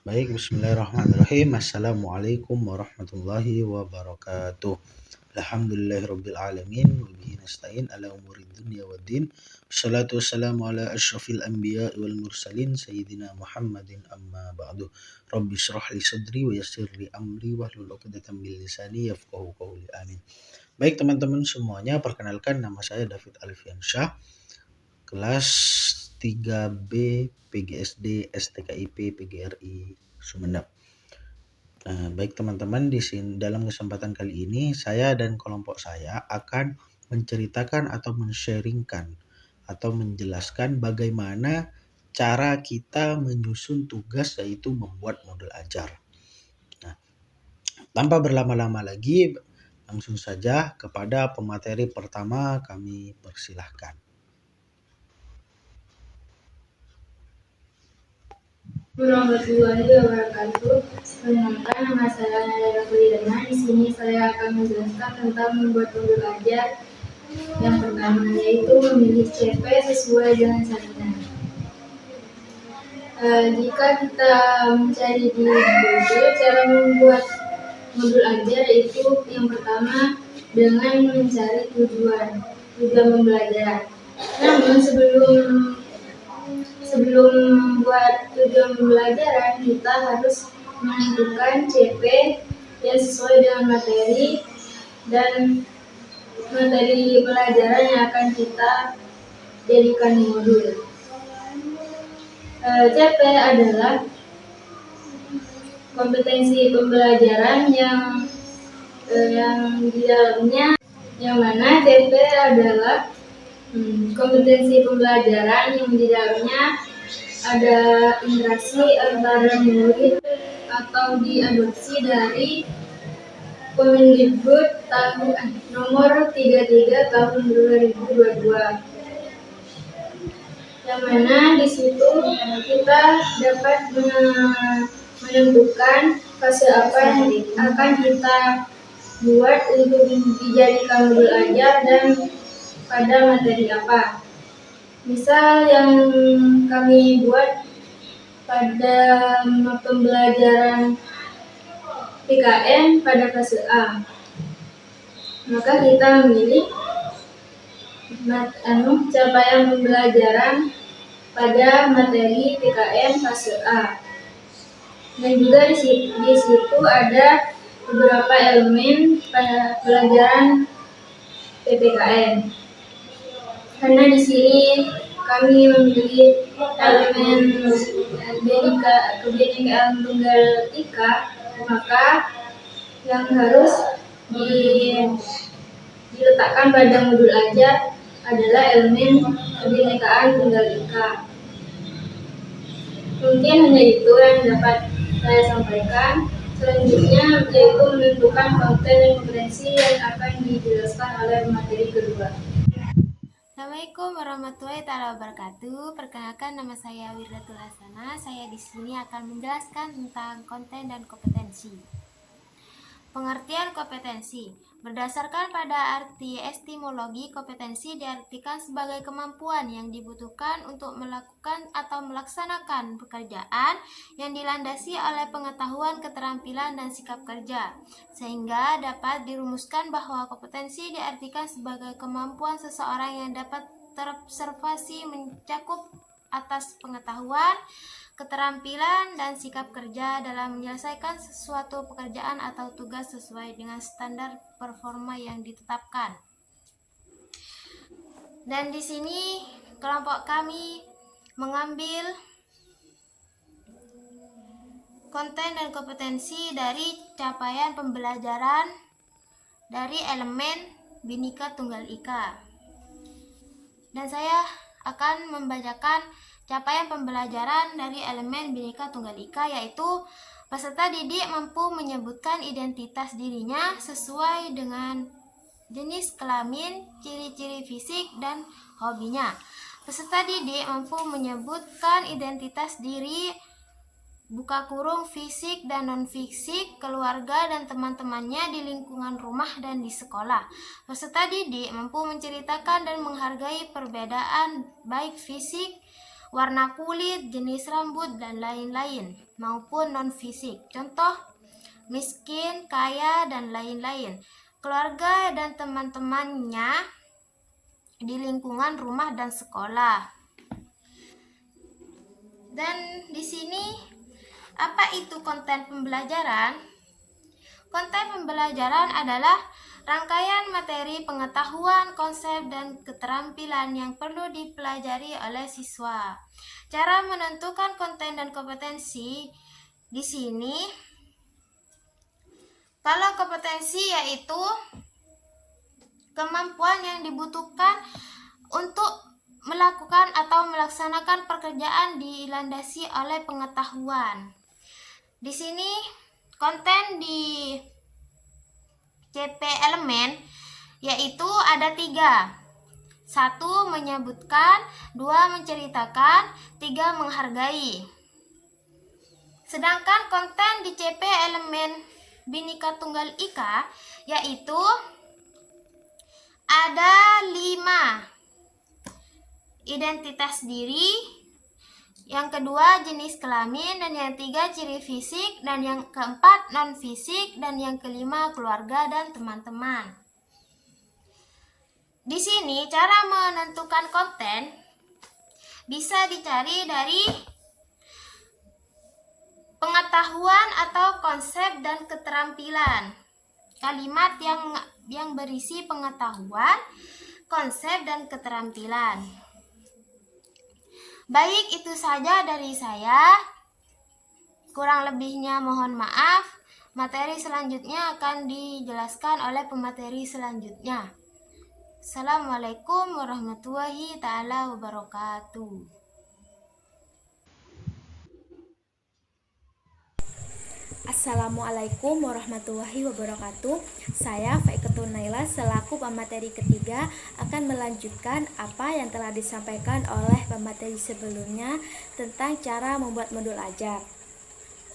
Baik, bismillahirrahmanirrahim. Assalamualaikum warahmatullahi wabarakatuh. Alhamdulillahirabbil alamin wa bihi nasta'in ala umuri dunya waddin. Wassalatu wassalamu ala asyrafil anbiya'i wal mursalin sayyidina Muhammadin amma ba'du. Rabbi shrah li sadri wa yassir li amri wahlul 'uqdatam min lisani yafqahu qawli. Amin. Baik teman-teman semuanya, perkenalkan nama saya David Alfiansyah, kelas 3B PGSD STKIP PGRI Sumeneb. Baik teman-teman, di sini dalam kesempatan kali ini saya dan kelompok saya akan menceritakan atau men-sharingkan atau menjelaskan bagaimana cara kita menyusun tugas, yaitu membuat modul ajar. Nah, tanpa berlama-lama lagi, langsung saja kepada pemateri pertama kami persilahkan. Warahmatullahi wabarakatuh. Perkenalkan, nama saya Nayara Kulidana. Di sini saya akan menjelaskan tentang membuat modul ajar. Yang pertama yaitu memilih CP sesuai dengan sasaran. Jika kita mencari di Google, cara membuat modul ajar itu yang pertama dengan mencari tujuan pembelajaran. Namun sebelum membuat tujuan pembelajaran, kita harus menentukan CP yang sesuai dengan materi dan materi pelajaran yang akan kita jadikan di modul. CP adalah kompetensi pembelajaran yang di dalamnya, yang mana CP adalah kompetensi pembelajaran yang di dalamnya ada interaksi antara murid atau diadopsi dari Kemendikbud nomor 33 tahun 2022. Yang mana di situ kita dapat menentukan fase apa yang akan kita buat untuk dijadikan modul ajar dan pada materi apa. Misal yang kami buat pada pembelajaran PKN pada fase A, maka kita memilih capaian pembelajaran pada materi PKN fase A. Dan juga di situ ada beberapa elemen pada pelajaran PPKN. Karena di sini kami memilih elemen kebinekaan tunggal ika, maka yang harus diletakkan pada modul ajar adalah elemen kebinekaan tunggal ika. Mungkin hanya itu yang dapat saya sampaikan. Selanjutnya yaitu menentukan konten dan kompetensi yang akan dijelaskan oleh materi kedua. Assalamualaikum warahmatullahi wabarakatuh. Perkenalkan, nama saya Wirdatul Hasanah. Saya di sini akan menjelaskan tentang konten dan kompetensi. Pengertian kompetensi. Berdasarkan pada arti etimologi, kompetensi diartikan sebagai kemampuan yang dibutuhkan untuk melakukan atau melaksanakan pekerjaan yang dilandasi oleh pengetahuan, keterampilan, dan sikap kerja. Sehingga dapat dirumuskan bahwa kompetensi diartikan sebagai kemampuan seseorang yang dapat terobservasi mencakup atas pengetahuan, keterampilan, dan sikap kerja dalam menyelesaikan sesuatu pekerjaan atau tugas sesuai dengan standar performa yang ditetapkan. Dan di sini kelompok kami mengambil konten dan kompetensi dari capaian pembelajaran dari elemen Bhinneka Tunggal Ika. Dan saya akan membacakan capaian pembelajaran dari elemen Bhinneka Tunggal Ika, yaitu peserta didik mampu menyebutkan identitas dirinya sesuai dengan jenis kelamin, ciri-ciri fisik, dan hobinya. Peserta didik mampu menyebutkan identitas diri fisik dan non-fisik, keluarga dan teman-temannya di lingkungan rumah dan di sekolah. Peserta didik mampu menceritakan dan menghargai perbedaan baik fisik warna kulit, jenis rambut, dan lain-lain, maupun non-fisik. Contoh, miskin, kaya, dan lain-lain. Keluarga dan teman-temannya di lingkungan rumah dan sekolah. Dan di sini, apa itu konten pembelajaran? Konten pembelajaran adalah rangkaian materi pengetahuan, konsep, dan keterampilan yang perlu dipelajari oleh siswa. Cara menentukan konten dan kompetensi di sini, kalau kompetensi yaitu kemampuan yang dibutuhkan untuk melakukan atau melaksanakan pekerjaan dilandasi oleh pengetahuan. Di sini konten di CP elemen yaitu ada 3. 1. Menyebutkan, 2. Menceritakan, 3. Menghargai. Sedangkan konten di CP elemen Bhinneka Tunggal Ika yaitu ada 5. Identitas diri, yang kedua jenis kelamin, dan yang 3 ciri fisik, dan yang keempat non fisik, dan yang kelima keluarga dan teman-teman. Di sini cara menentukan konten bisa dicari dari pengetahuan atau konsep dan keterampilan. Kalimat yang berisi pengetahuan, konsep, dan keterampilan. Baik, itu saja dari saya. Kurang lebihnya mohon maaf. Materi selanjutnya akan dijelaskan oleh pemateri selanjutnya. Assalamualaikum warahmatullahi ta'ala wabarakatuh. Assalamualaikum warahmatullahi wabarakatuh. Saya Faikatun Naila selaku pemateri ketiga akan melanjutkan apa yang telah disampaikan oleh pemateri sebelumnya tentang cara membuat modul ajar.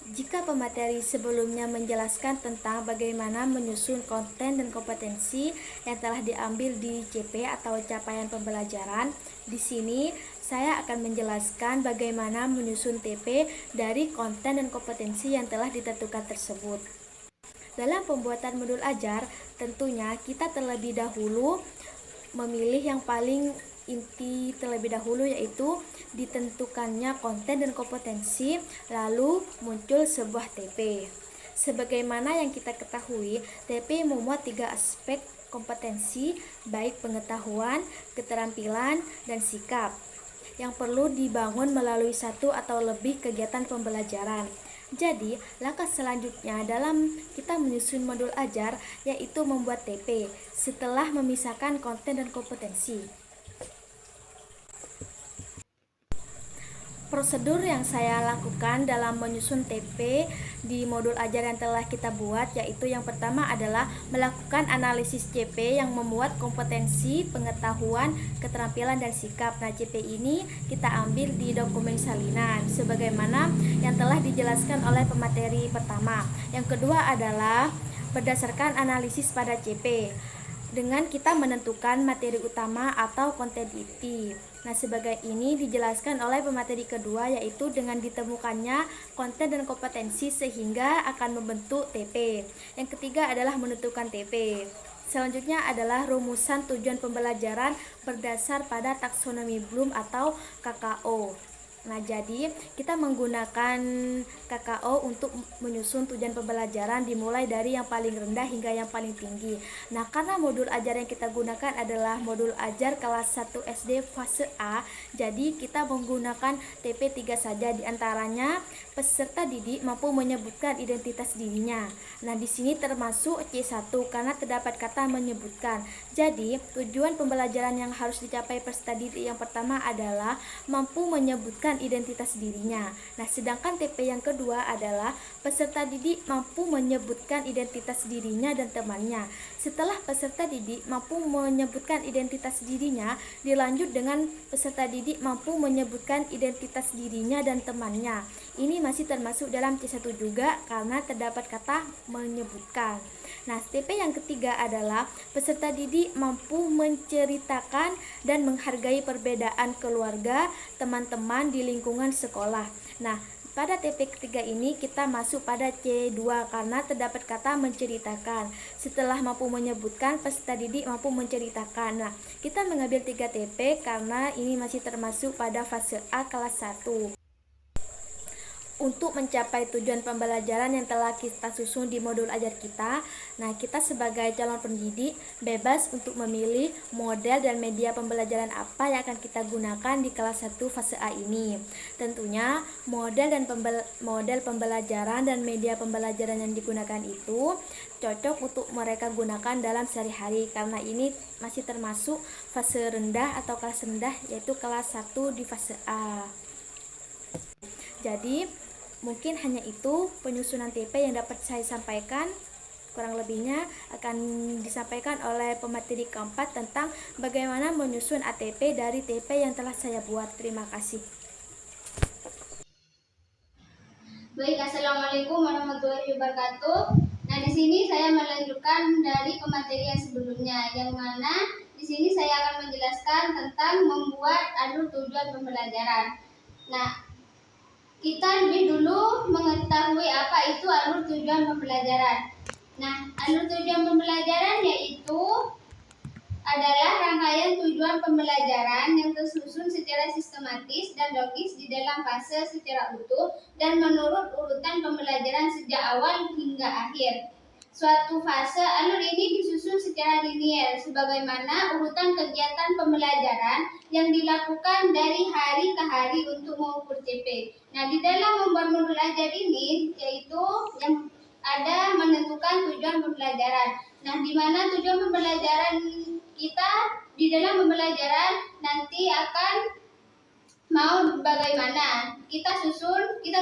Jika pemateri sebelumnya menjelaskan tentang bagaimana menyusun konten dan kompetensi yang telah diambil di CP atau capaian pembelajaran, di sini saya akan menjelaskan bagaimana menyusun TP dari konten dan kompetensi yang telah ditentukan tersebut. Dalam pembuatan modul ajar, tentunya kita terlebih dahulu memilih yang paling inti terlebih dahulu, yaitu ditentukannya konten dan kompetensi, lalu muncul sebuah TP. Sebagaimana yang kita ketahui, TP memuat 3 aspek kompetensi, baik pengetahuan, keterampilan, dan sikap, yang perlu dibangun melalui 1 atau lebih kegiatan pembelajaran. Jadi, langkah selanjutnya dalam kita menyusun modul ajar yaitu membuat TP setelah memisahkan konten dan kompetensi. Prosedur yang saya lakukan dalam menyusun TP di modul ajar yang telah kita buat yaitu yang pertama adalah melakukan analisis CP yang memuat kompetensi, pengetahuan, keterampilan, dan sikap. Nah, CP ini kita ambil di dokumen salinan sebagaimana yang telah dijelaskan oleh pemateri pertama. Yang kedua adalah berdasarkan analisis pada CP dengan kita menentukan materi utama atau konten inti. Nah, sebagai ini dijelaskan oleh pemateri kedua yaitu dengan ditemukannya konten dan kompetensi sehingga akan membentuk TP. Yang ketiga adalah menentukan TP. Selanjutnya adalah rumusan tujuan pembelajaran berdasar pada taksonomi Bloom atau KKO. Nah, jadi kita menggunakan KKO untuk menyusun tujuan pembelajaran dimulai dari yang paling rendah hingga yang paling tinggi. Nah, karena modul ajar yang kita gunakan adalah modul ajar kelas 1 SD fase A, jadi kita menggunakan TP 3 saja, diantaranya peserta didik mampu menyebutkan identitas dirinya. Nah, di sini termasuk C1 karena terdapat kata menyebutkan. Jadi, tujuan pembelajaran yang harus dicapai peserta didik yang pertama adalah mampu menyebutkan menyebutkan identitas dirinya. Nah, sedangkan TP yang kedua adalah peserta didik mampu menyebutkan identitas dirinya dan temannya. Setelah peserta didik mampu menyebutkan identitas dirinya, dilanjut dengan peserta didik mampu menyebutkan identitas dirinya dan temannya. Ini masih termasuk dalam C1 juga karena terdapat kata menyebutkan. Nah, TP yang ketiga adalah peserta didik mampu menceritakan dan menghargai perbedaan keluarga, teman-teman di lingkungan sekolah. Nah, pada TP ketiga ini kita masuk pada C2 karena terdapat kata menceritakan. Setelah mampu menyebutkan, peserta didik mampu menceritakan. Nah, kita mengambil 3 TP karena ini masih termasuk pada fase A kelas 1. Untuk mencapai tujuan pembelajaran yang telah kita susun di modul ajar kita, nah kita sebagai calon pendidik bebas untuk memilih model dan media pembelajaran apa yang akan kita gunakan di kelas 1 fase A ini. Tentunya model pembelajaran dan media pembelajaran yang digunakan itu cocok untuk mereka gunakan dalam sehari-hari karena ini masih termasuk fase rendah atau kelas rendah, yaitu kelas 1 di fase A. Jadi mungkin hanya itu penyusunan TP yang dapat saya sampaikan. Kurang lebihnya akan disampaikan oleh pemateri keempat tentang bagaimana menyusun ATP dari TP yang telah saya buat. Terima kasih. Baik, assalamualaikum warahmatullahi wabarakatuh. Nah, di sini saya melanjutkan dari pemateri yang sebelumnya, yang mana di sini saya akan menjelaskan tentang membuat alur tujuan pembelajaran. Nah, kita lebih dulu mengetahui apa itu alur tujuan pembelajaran. Nah, alur tujuan pembelajaran yaitu adalah rangkaian tujuan pembelajaran yang tersusun secara sistematis dan logis di dalam fase secara utuh dan menurut urutan pembelajaran sejak awal hingga akhir. Suatu fase alur ini disusun secara linier sebagaimana urutan kegiatan pembelajaran yang dilakukan dari hari ke hari untuk mengukur CP. Nah, di dalam membuat modul ajar ini yaitu yang ada menentukan tujuan pembelajaran. Nah, di mana tujuan pembelajaran kita di dalam pembelajaran nanti akan mau bagaimana. Kita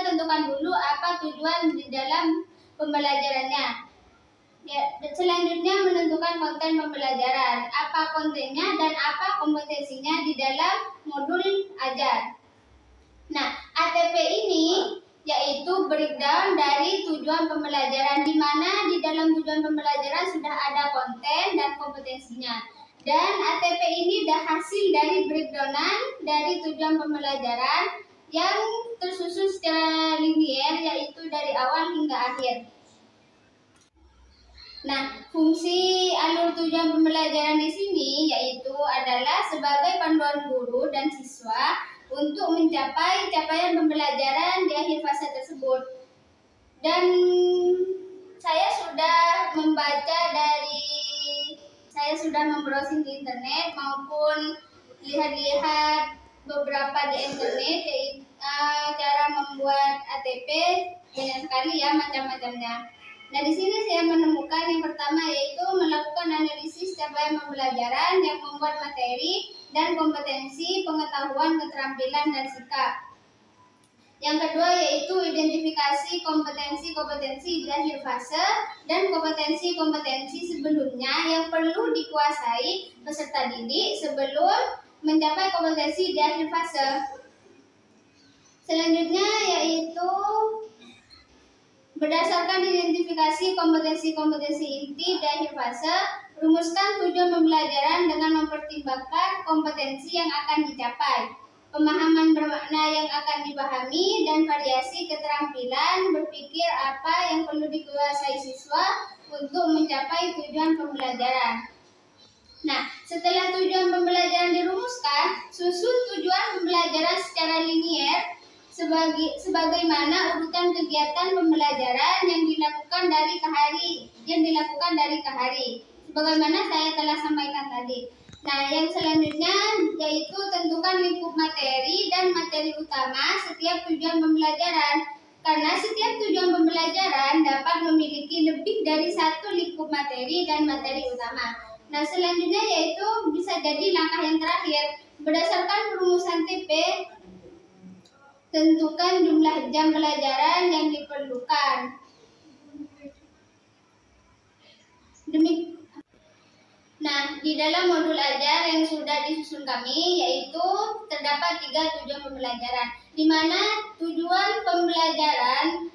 tentukan dulu apa tujuan di dalam pembelajarannya. Ya, selanjutnya menentukan konten pembelajaran, apa kontennya dan apa kompetensinya di dalam modul ajar. Nah, ATP ini yaitu breakdown dari tujuan pembelajaran, di mana di dalam tujuan pembelajaran sudah ada konten dan kompetensinya. Dan ATP ini adalah hasil dari breakdownan dari tujuan pembelajaran yang tersusun secara linier, yaitu dari awal hingga akhir. Nah, fungsi alur tujuan pembelajaran di sini yaitu adalah sebagai panduan guru dan siswa untuk mencapai capaian pembelajaran di akhir fase tersebut. Dan saya sudah membrowsing di internet maupun lihat-lihat beberapa di internet, yaitu cara membuat ATP banyak sekali ya macam-macamnya. Nah, di sini saya menemukan yang pertama yaitu melakukan analisis capaian pembelajaran yang membuat materi dan kompetensi, pengetahuan, keterampilan, dan sikap. Yang kedua yaitu identifikasi kompetensi-kompetensi di akhir fase dan kompetensi-kompetensi sebelumnya yang perlu dikuasai peserta didik sebelum mencapai kompetensi di akhir fase. Selanjutnya yaitu berdasarkan identifikasi kompetensi-kompetensi inti di akhir fase, rumuskan tujuan pembelajaran dengan mempertimbangkan kompetensi yang akan dicapai, pemahaman bermakna yang akan dipahami, dan variasi keterampilan berpikir apa yang perlu dikuasai siswa untuk mencapai tujuan pembelajaran. Nah, setelah tujuan pembelajaran dirumuskan, susun tujuan pembelajaran secara linier sebagaimana urutan kegiatan pembelajaran yang dilakukan dari ke hari, sebagaimana saya telah sampaikan tadi. Nah, yang selanjutnya yaitu tentukan lingkup materi dan materi utama setiap tujuan pembelajaran, karena setiap tujuan pembelajaran dapat memiliki lebih dari satu lingkup materi dan materi utama. Nah, selanjutnya yaitu bisa jadi langkah yang terakhir, berdasarkan perumusan TP tentukan jumlah jam pelajaran yang diperlukan. Nah, di dalam modul ajar yang sudah disusun kami, yaitu terdapat 3 tujuan pembelajaran, di mana tujuan pembelajaran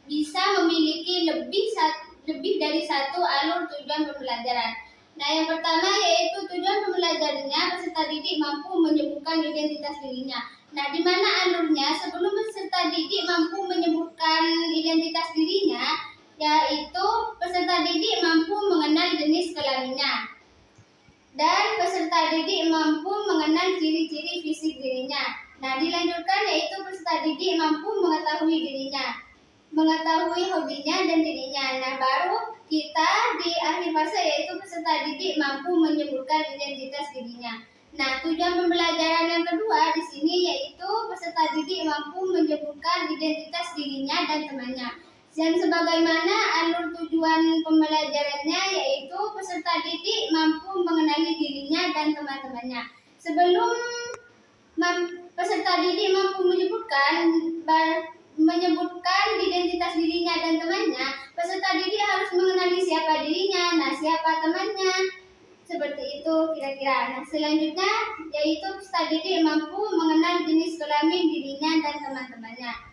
bisa memiliki lebih dari satu alur tujuan pembelajaran. Nah, yang pertama yaitu tujuan pembelajarannya peserta didik mampu menyebutkan identitas dirinya. Nah, di mana alurnya sebelum peserta didik mampu menyebutkan identitas dirinya, yaitu peserta didik mampu mengenal jenis kelaminnya. Dan peserta didik mampu mengenal ciri-ciri fisik dirinya. Nah, dilanjutkan yaitu peserta didik mampu mengetahui dirinya, mengetahui hobinya dan dirinya. Nah, baru kita di akhir fase yaitu peserta didik mampu menyebutkan identitas dirinya. Nah, tujuan pembelajaran yang kedua di sini yaitu peserta didik mampu menyebutkan identitas dirinya dan temannya. Dan sebagaimana alur tujuan pembelajarannya yaitu peserta didik mampu mengenali dirinya dan teman-temannya. Sebelum peserta didik mampu menyebutkan identitas dirinya dan temannya, peserta didik harus mengenali siapa dirinya, nah siapa temannya, seperti itu kira-kira. Nah, selanjutnya yaitu peserta didik mampu mengenal jenis kelamin dirinya dan teman-temannya.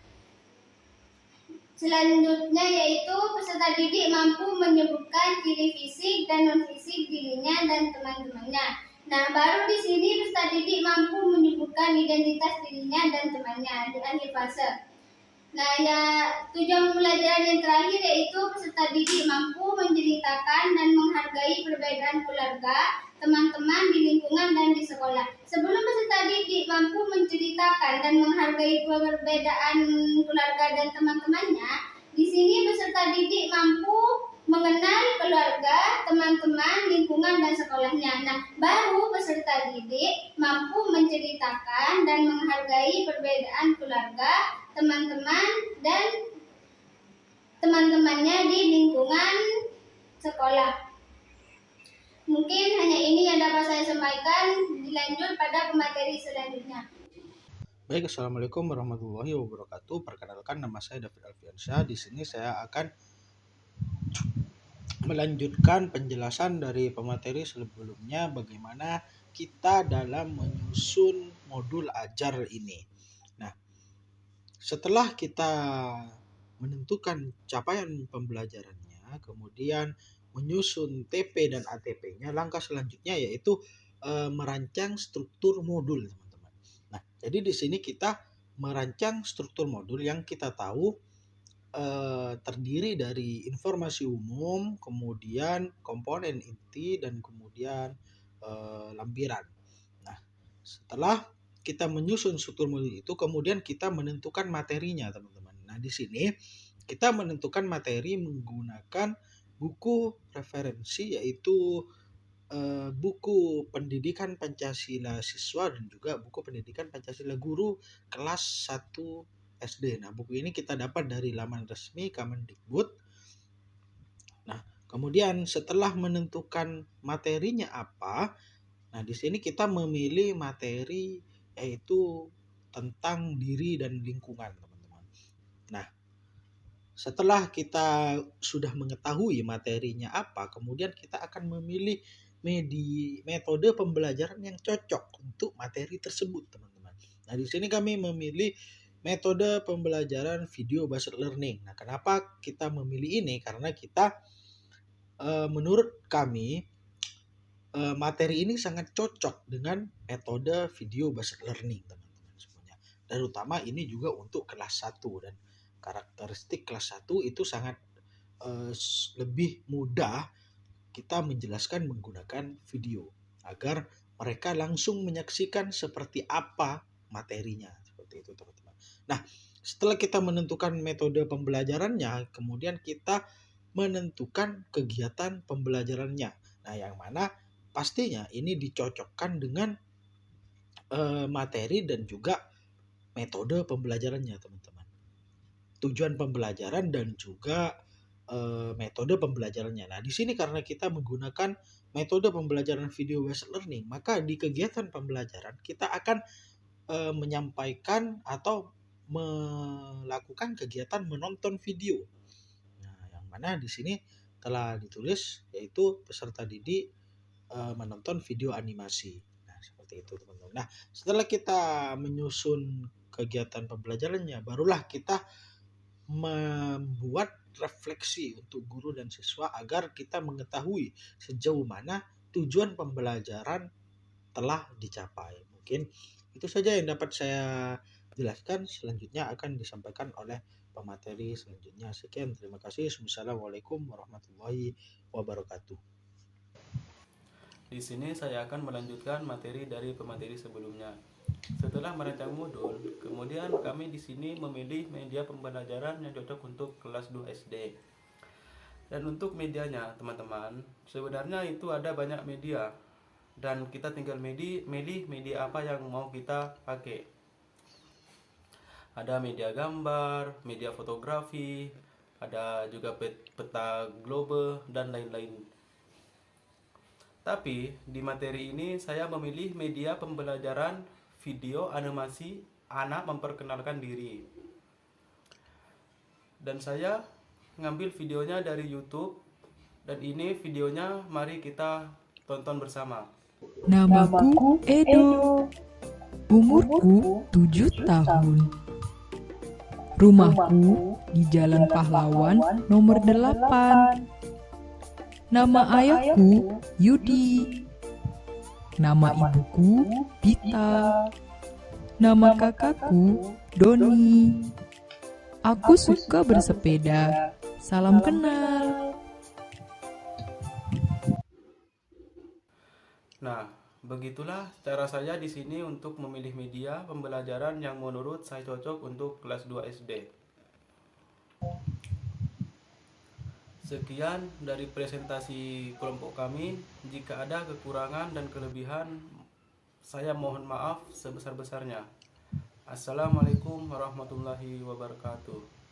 Selanjutnya yaitu peserta didik mampu menyebutkan ciri fisik dan non-fisik dirinya dan teman-temannya. Nah, baru di sini peserta didik mampu menyebutkan identitas dirinya dan temannya di akhir fase. Nah, ya, tujuan pembelajaran yang terakhir yaitu peserta didik mampu menceritakan dan menghargai perbedaan keluarga, teman-teman di lingkungan dan di sekolah. Sebelum peserta didik mampu menceritakan dan menghargai perbedaan keluarga dan teman-temannya, di sini peserta didik mampu mengenal keluarga, teman-teman, lingkungan dan sekolahnya. Nah, baru peserta didik mampu menceritakan dan menghargai perbedaan keluarga, teman-teman dan teman-temannya di lingkungan sekolah. Mungkin hanya ini yang dapat saya sampaikan. Dilanjut pada pemateri selanjutnya. Baik, assalamualaikum warahmatullahi wabarakatuh. Perkenalkan, nama saya David Alfiansyah. Di sini saya akan melanjutkan penjelasan dari pemateri sebelumnya, bagaimana kita dalam menyusun modul ajar ini. Nah, setelah kita menentukan capaian pembelajarannya, kemudian menyusun TP dan ATP-nya, langkah selanjutnya yaitu merancang struktur modul, teman-teman. Nah, jadi di sini kita merancang struktur modul yang kita tahu terdiri dari informasi umum, kemudian komponen inti, dan kemudian lampiran. Nah, setelah kita menyusun struktur modul itu, kemudian kita menentukan materinya, teman-teman. Nah, di sini kita menentukan materi menggunakan buku referensi, yaitu buku pendidikan Pancasila siswa dan juga buku pendidikan Pancasila guru kelas 1 SD. Nah, buku ini kita dapat dari laman resmi Kemendikbud. Nah, kemudian setelah menentukan materinya apa, nah di sini kita memilih materi yaitu tentang diri dan lingkungan, teman-teman. Nah, setelah kita sudah mengetahui materinya apa, kemudian kita akan memilih metode pembelajaran yang cocok untuk materi tersebut, teman-teman. Nah, di sini kami memilih metode pembelajaran video based learning. Nah, kenapa kita memilih ini? Karena kita menurut kami materi ini sangat cocok dengan metode video based learning, teman-teman semuanya. Dan terutama ini juga untuk kelas 1, dan karakteristik kelas 1 itu sangat lebih mudah kita menjelaskan menggunakan video agar mereka langsung menyaksikan seperti apa materinya, seperti itu, teman-teman. Nah, setelah kita menentukan metode pembelajarannya, kemudian kita menentukan kegiatan pembelajarannya. Nah, yang mana pastinya ini dicocokkan dengan materi dan juga metode pembelajarannya, teman-teman. Tujuan pembelajaran dan juga metode pembelajarannya. Nah, di sini karena kita menggunakan metode pembelajaran video based learning, maka di kegiatan pembelajaran kita akan menyampaikan atau melakukan kegiatan menonton video. Nah, yang mana di sini telah ditulis yaitu peserta didik menonton video animasi. Nah, seperti itu teman-teman. Nah, setelah kita menyusun kegiatan pembelajarannya, barulah kita membuat refleksi untuk guru dan siswa agar kita mengetahui sejauh mana tujuan pembelajaran telah dicapai. Mungkin itu saja yang dapat saya jelaskan. Selanjutnya akan disampaikan oleh pemateri selanjutnya. Sekian, terima kasih. Wassalamualaikum warahmatullahi wabarakatuh. Di sini saya akan melanjutkan materi dari pemateri sebelumnya. Setelah merancang modul, kemudian kami di sini memilih media pembelajaran yang cocok untuk kelas 2 SD. Dan untuk medianya, teman-teman, sebenarnya itu ada banyak media. Dan kita tinggal milih media apa yang mau kita pakai. Ada media gambar, media fotografi, ada juga peta globe, dan lain-lain. Tapi di materi ini saya memilih media pembelajaran video animasi anak memperkenalkan diri. Dan saya ngambil videonya dari YouTube. Dan ini videonya mari kita tonton bersama. Namaku Edo. Umurku 7 tahun. Rumahku di Jalan Pahlawan nomor 8. Nama ayahku Yudi. Nama ibuku Dita. Nama kakakku Doni. Aku suka bersepeda. Salam kenal. Nah, begitulah cara saya di sini untuk memilih media pembelajaran yang menurut saya cocok untuk kelas 2 SD. Sekian dari presentasi kelompok kami. Jika ada kekurangan dan kelebihan, saya mohon maaf sebesar-besarnya. Assalamualaikum warahmatullahi wabarakatuh.